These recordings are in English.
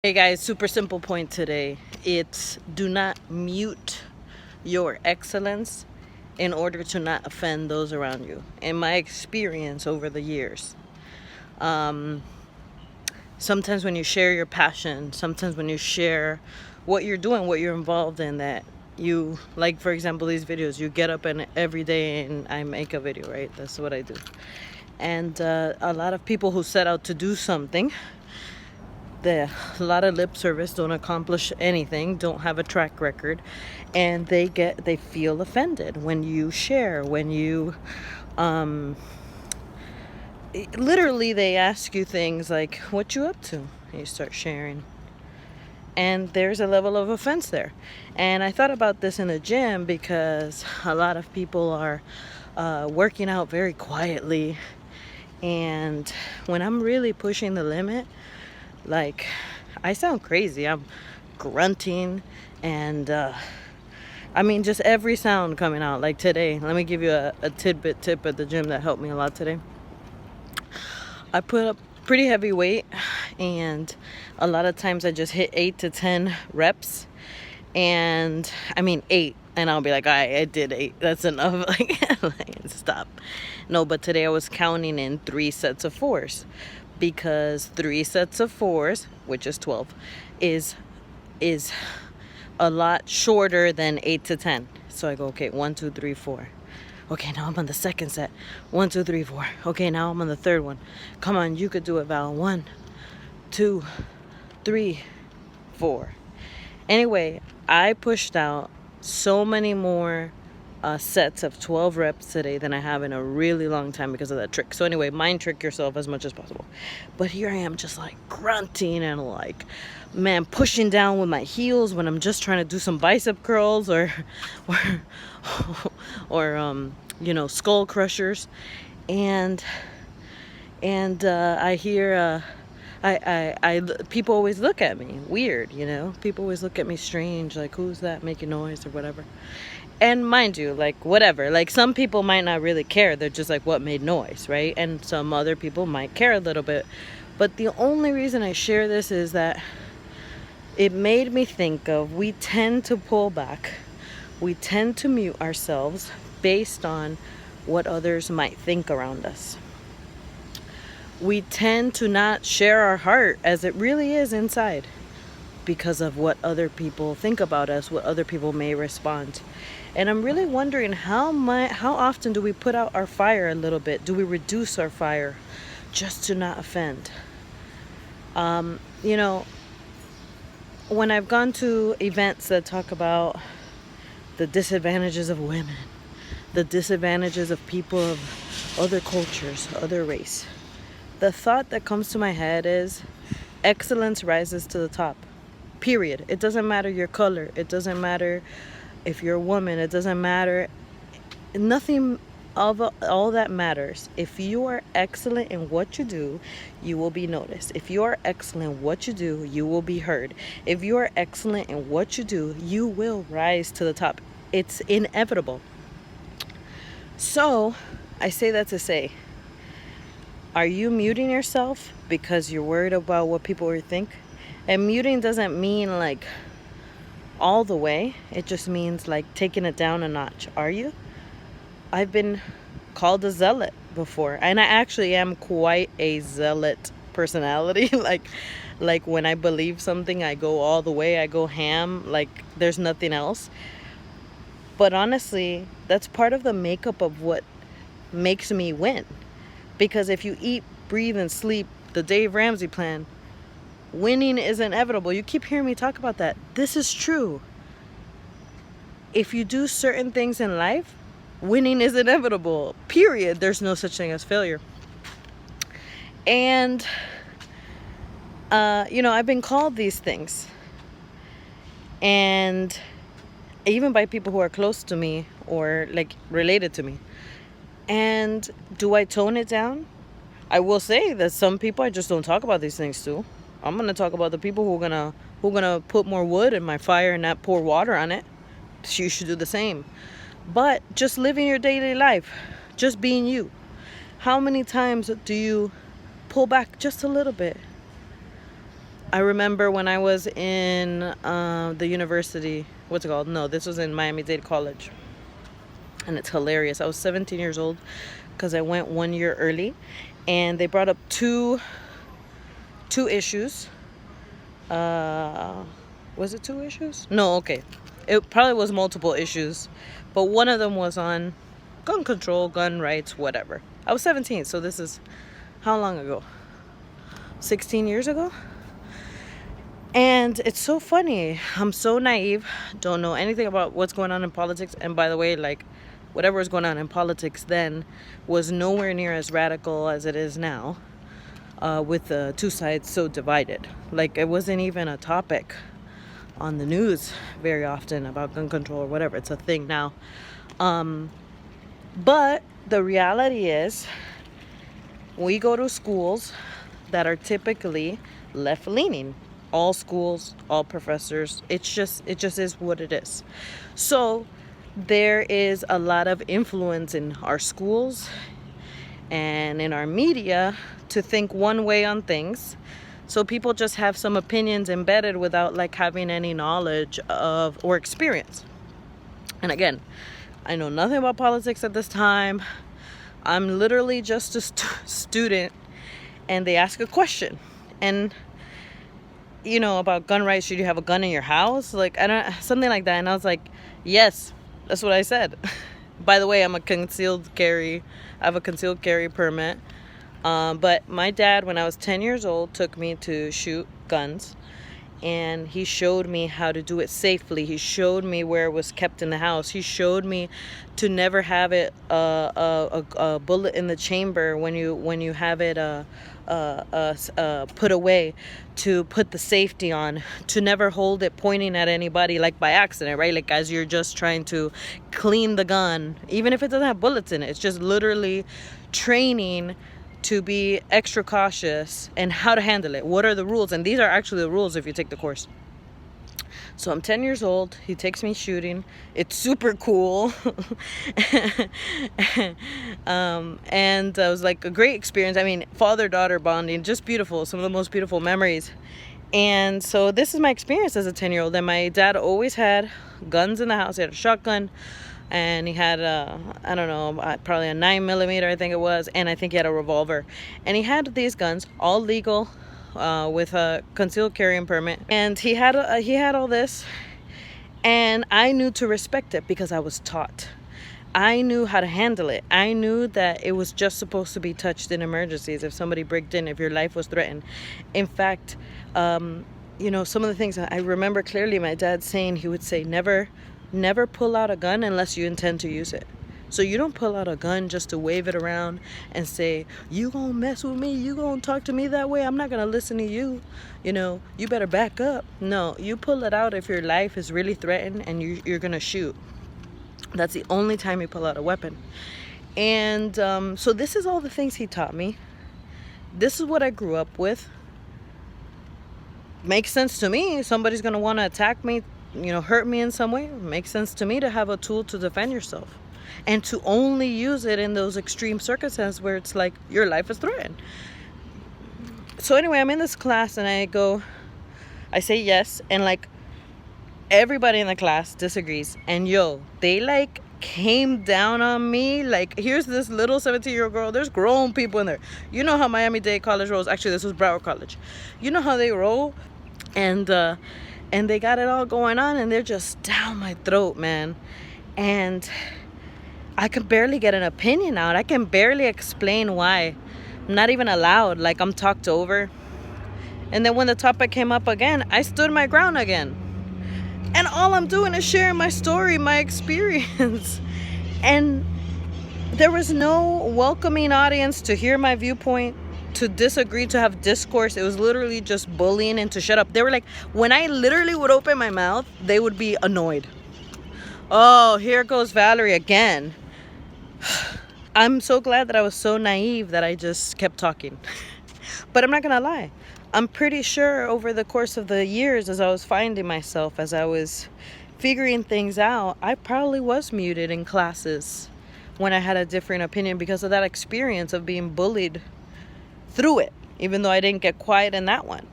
Hey guys, super simple point today. It's do not mute your excellence in order to not offend those around you. In my experience over the years, sometimes when you share your passion, sometimes when you share what you're doing, what you're involved in, that you like, for example, these videos, you get up and every day and I make a video, right? That's what I do. And a lot of people who set out to do something, a lot of lip service, don't accomplish anything, don't have a track record, and they feel offended when you share, when you literally they ask you things like, what you up to? And you start sharing, and there's a level of offense there. And I thought about this in the gym because a lot of people are working out very quietly, and when I'm really pushing the limit, like, I sound crazy. I'm grunting and I mean, just every sound coming out. Like today, let me give you a tidbit tip at the gym that helped me a lot today. I put up pretty heavy weight, and a lot of times I just hit 8 to 10 reps. And I mean 8, and I'll be like, all right, I did 8, that's enough. Like, stop. No, but today I was counting in 3 sets of 4s, because 3 sets of 4s, which is 12, is a lot shorter than 8 to 10. So I go, okay, 1, 2, 3, 4. Okay, now I'm on the second set. 1, 2, 3, 4. Okay, now I'm on the third one. Come on, you could do it, Val. 1, 2, 3, 4. Anyway, I pushed out so many more sets of 12 reps today than I have in a really long time because of that trick. So anyway, mind trick yourself as much as possible. But here I am just like grunting and like, man, pushing down with my heels when I'm just trying to do some bicep curls or skull crushers. And I hear people always look at me weird, people always look at me strange, like, who's that making noise or whatever. And mind you, like, whatever, like, some people might not really care, they're just like, what made noise, right? And some other people might care a little bit. But the only reason I share this is that it made me think of, we tend to pull back, we tend to mute ourselves based on what others might think around us. We tend to not share our heart as it really is inside because of what other people think about us, what other people may respond. And I'm really wondering how often do we put out our fire a little bit? Do we reduce our fire just to not offend? When I've gone to events that talk about the disadvantages of women, the disadvantages of people of other cultures, other race, the thought that comes to my head is excellence rises to the top, period. It doesn't matter your color. It doesn't matter if you're a woman. It doesn't matter. Nothing of all that matters. If you are excellent in what you do, you will be noticed. If you are excellent in what you do, you will be heard. If you are excellent in what you do, you will rise to the top. It's inevitable. So I say that to say, are you muting yourself because you're worried about what people will think? And muting doesn't mean like all the way. It just means like taking it down a notch. Are you? I've been called a zealot before, and I actually am quite a zealot personality. like when I believe something, I go all the way. I go ham. Like there's nothing else. But honestly, that's part of the makeup of what makes me win. Because if you eat, breathe, and sleep the Dave Ramsey plan, winning is inevitable. You keep hearing me talk about that. This is true. If you do certain things in life, winning is inevitable. Period. There's no such thing as failure. And, I've been called these things. And even by people who are close to me or like related to me. And do I tone it down? I will say that some people I just don't talk about these things to. I'm gonna talk about the people who are gonna put more wood in my fire and not pour water on it. You should do the same. But just living your daily life, just being you. How many times do you pull back just a little bit I remember when I was in the university, what's it called? No, this was in Miami-Dade College. And it's hilarious. I was 17 years old because I went 1 year early. And they brought up two issues. Was it 2 issues? No, okay. It probably was multiple issues. But one of them was on gun control, gun rights, whatever. I was 17, so this is how long ago? 16 years ago? And it's so funny. I'm so naive, don't know anything about what's going on in politics. And by the way, like, whatever was going on in politics then was nowhere near as radical as it is now, with the two sides so divided. Like, it wasn't even a topic on the news very often about gun control or whatever. It's a thing now. But the reality is, we go to schools that are typically left-leaning. All schools, all professors. It just is what it is. So there is a lot of influence in our schools and in our media to think one way on things. So people just have some opinions embedded without like having any knowledge of or experience. And again, I know nothing about politics at this time. I'm literally just a student, and they ask a question, and about gun rights, should you have a gun in your house? Like, I don't, something like that. And I was like, yes, that's what I said. By the way, I have a concealed carry permit. But my dad, when I was 10 years old, took me to shoot guns, and he showed me how to do it safely. He showed me where it was kept in the house. He showed me to never have it a bullet in the chamber when you have it put away, to put the safety on, to never hold it pointing at anybody like by accident, right? Like as you're just trying to clean the gun, even if it doesn't have bullets in it. It's just literally training to be extra cautious and how to handle it. What are the rules? And these are actually the rules if you take the course. So I'm 10 years old. He takes me shooting. It's super cool. And it was like a great experience. I mean, father-daughter bonding, just beautiful. Some of the most beautiful memories. And so this is my experience as a 10-year-old. And my dad always had guns in the house. He had a shotgun. And he had I don't know, probably a 9mm, I think it was, and I think he had a revolver. And he had these guns, all legal, with a concealed carry permit. And he had all this, and I knew to respect it because I was taught. I knew how to handle it. I knew that it was just supposed to be touched in emergencies, if somebody breaked in, if your life was threatened. In fact, some of the things I remember clearly, my dad saying, he would say, never pull out a gun unless you intend to use it. So you don't pull out a gun just to wave it around and say, you gonna mess with me, you gonna talk to me that way, I'm not gonna listen to you, you better back up. No, you pull it out if your life is really threatened and you're gonna shoot. That's the only time you pull out a weapon. And so this is all the things he taught me. This is what I grew up with. Makes sense to me. Somebody's gonna want to attack me, hurt me in some way. It makes sense to me to have a tool to defend yourself, and to only use it in those extreme circumstances where it's like your life is threatened. So anyway, I'm in this class and I say yes, and like everybody in the class disagrees, and they like came down on me. Like, here's this little 17-year-old girl, there's grown people in there. You know how Miami-Dade College rolls. Actually, this was Broward College. You know how they roll, and they got it all going on, and they're just down my throat, man. And I can barely get an opinion out. I can barely explain why. I'm not even allowed. Like, I'm talked over. And then when the topic came up again, I stood my ground again. And all I'm doing is sharing my story, my experience. And there was no welcoming audience to hear my viewpoint, to disagree, to have discourse. It was literally just bullying and to shut up. They were like, when I literally would open my mouth, they would be annoyed. Oh, here goes Valerie again. I'm so glad that I was so naive that I just kept talking. But I'm not gonna lie, I'm pretty sure over the course of the years, as I was finding myself, as I was figuring things out, I probably was muted in classes when I had a different opinion because of that experience of being bullied through it, even though I didn't get quiet in that one.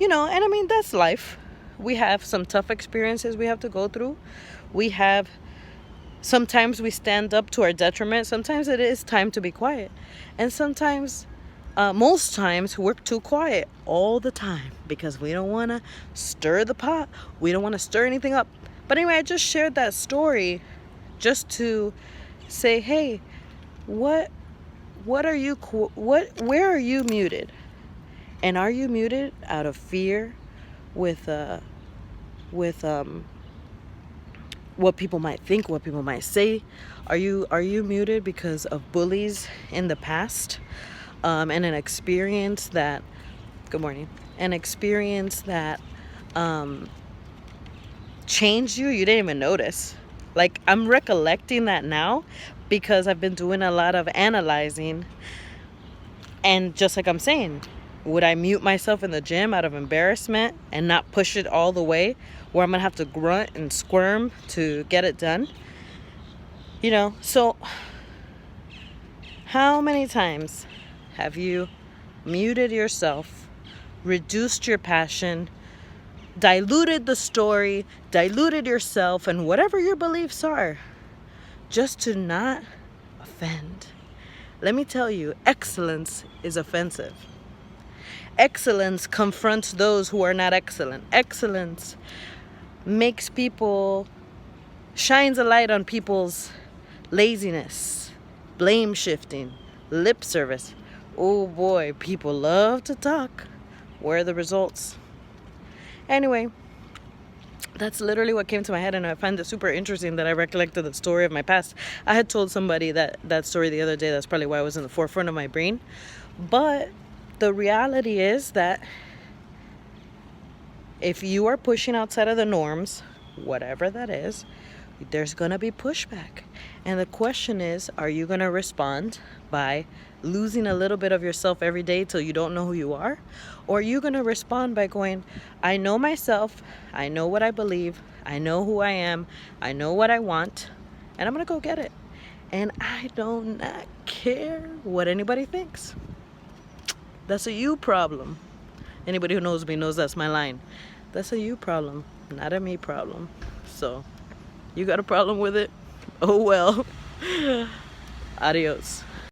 And I mean, that's life. We have some tough experiences we have to go through. We have, sometimes we stand up to our detriment. Sometimes it is time to be quiet. And sometimes, most times, we're too quiet all the time because we don't want to stir the pot. We don't want to stir anything up. But anyway, I just shared that story just to say, hey, what are you, where are you muted? And are you muted out of fear with what people might think, what people might say? Are you muted because of bullies in the past, and an experience that, good morning, an experience that changed you didn't even notice? Like, I'm recollecting that now because I've been doing a lot of analyzing. And just like I'm saying, would I mute myself in the gym out of embarrassment and not push it all the way where I'm going to have to grunt and squirm to get it done? So how many times have you muted yourself, reduced your passion, diluted the story, diluted yourself and whatever your beliefs are, just to not offend? Let me tell you, excellence is offensive. Excellence confronts those who are not excellent. Excellence makes people, shines a light on people's laziness, blame shifting, lip service. Oh boy, people love to talk. Where are the results? Anyway, that's literally what came to my head, and I find it super interesting that I recollected the story of my past. I had told somebody that story the other day. That's probably why it was in the forefront of my brain. But the reality is that if you are pushing outside of the norms, whatever that is, there's going to be pushback. And the question is, are you going to respond by losing a little bit of yourself every day till you don't know who you are? Or are you going to respond by going, I know myself, I know what I believe, I know who I am, I know what I want, and I'm going to go get it. And I do not care what anybody thinks. That's a you problem. Anybody who knows me knows that's my line. That's a you problem, not a me problem. So, you got a problem with it? Oh well. Adios.